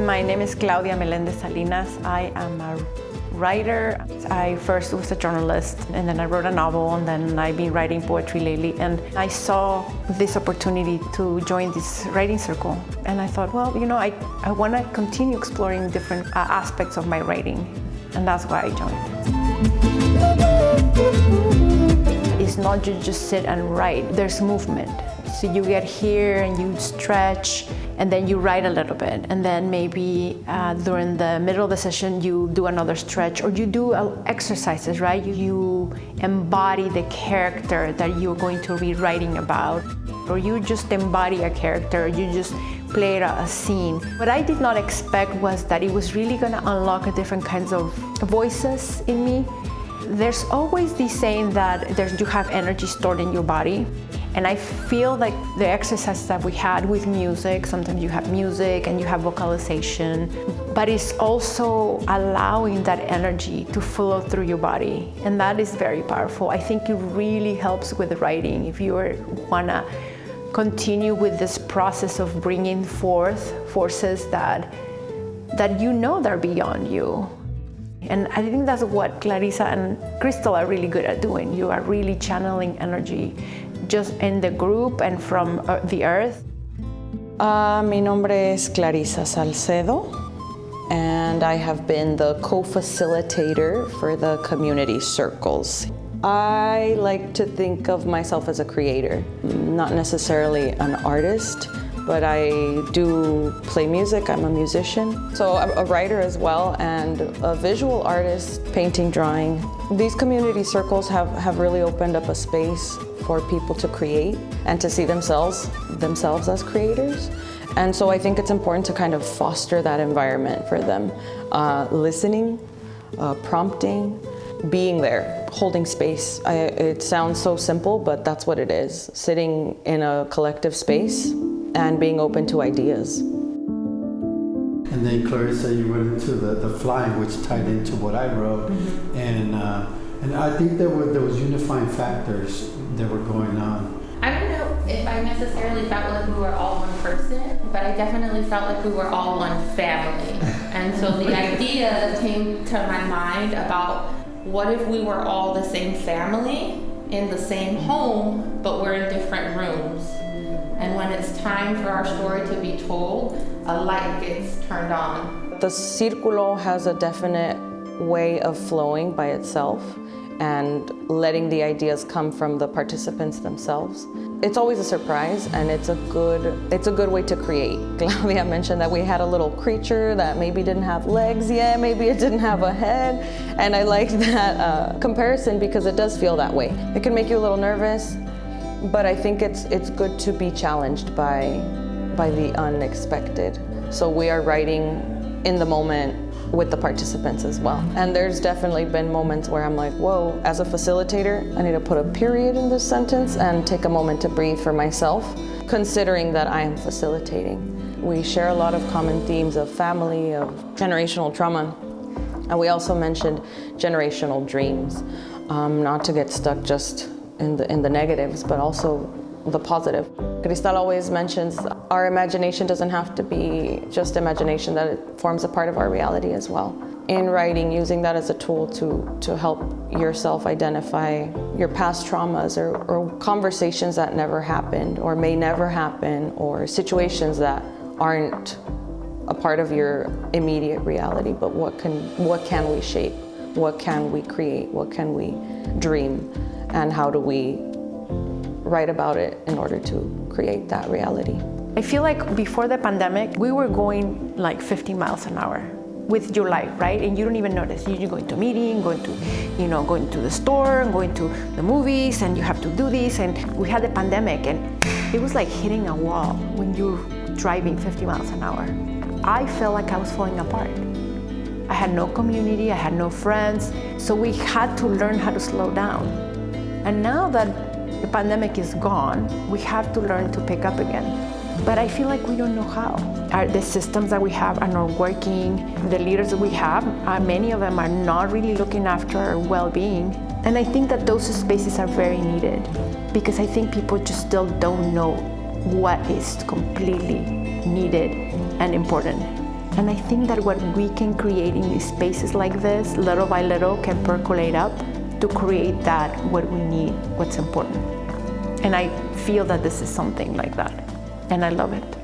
My name is Claudia Melendez Salinas. I am a writer. I first was a journalist, and then I wrote a novel, and then I've been writing poetry lately. And I saw this opportunity to join this writing circle. And I thought, well, I want to continue exploring different aspects of my writing. And that's why I joined. It's not just sit and write, there's movement. So you get here and you stretch, and then you write a little bit, and then maybe during the middle of the session you do another stretch, or you do exercises, right? You embody the character that you're going to be writing about, or you just embody a character, you just play a scene. What I did not expect was that it was really going to unlock different kinds of voices in me. There's always this saying that you have energy stored in your body. And I feel like the exercises that we had with music, sometimes you have music and you have vocalization, but it's also allowing that energy to flow through your body. And that is very powerful. I think it really helps with writing. If you wanna continue with this process of bringing forth forces that are beyond you. And I think that's what Clarissa and Crystal are really good at doing. You are really channeling energy just in the group and from the earth. Mi nombre es Clarissa Salcedo, and I have been the co-facilitator for the community circles. I like to think of myself as a creator, not necessarily an artist, but I do play music. I'm a musician. So I'm a writer as well, and a visual artist, painting, drawing. These community circles have really opened up a space for people to create and to see themselves as creators. And so I think it's important to kind of foster that environment for them. Listening, prompting, being there, holding space. It sounds so simple, but that's what it is. Sitting in a collective space and being open to ideas. And then Clarissa, you went into the flying, which tied into what I wrote. Mm-hmm. And I think there was unifying factors that were going on. I don't know if I necessarily felt like we were all one person, but I definitely felt like we were all one family. And so the idea came to my mind about what if we were all the same family in the same home, but we're in different rooms. And when it's time for our story to be told, a light gets turned on. The Circulo has a definite way of flowing by itself and letting the ideas come from the participants themselves. It's always a surprise, and it's a good way to create. Claudia mentioned that we had a little creature that maybe didn't have legs yet, maybe it didn't have a head, and I like that comparison because it does feel that way. It can make you a little nervous, but I think it's good to be challenged by the unexpected. So we are writing in the moment with the participants as well. And there's definitely been moments where I'm like, whoa, as a facilitator, I need to put a period in this sentence and take a moment to breathe for myself, considering that I am facilitating. We share a lot of common themes of family, of generational trauma, and we also mentioned generational dreams, not to get stuck just in the negatives, but also the positive. Cristal always mentions our imagination doesn't have to be just imagination, that it forms a part of our reality as well. In writing, using that as a tool to help yourself identify your past traumas or conversations that never happened or may never happen, or situations that aren't a part of your immediate reality, but what can we shape? What can we create? What can we dream? And how do we write about it in order to create that reality? I feel like before the pandemic, we were going like 50 miles an hour with your life, right? And you don't even notice. You're going to a meeting, going to the store, going to the movies, and you have to do this. And we had the pandemic, and it was like hitting a wall when you're driving 50 miles an hour. I felt like I was falling apart. I had no community, I had no friends, so we had to learn how to slow down. And now that the pandemic is gone, we have to learn to pick up again. But I feel like we don't know how. The systems that we have are not working. The leaders that we have, many of them are not really looking after our well-being. And I think that those spaces are very needed, because I think people just still don't know what is completely needed and important. And I think that what we can create in these spaces like this, little by little, can percolate up to create that, what we need, what's important. And I feel that this is something like that, and I love it.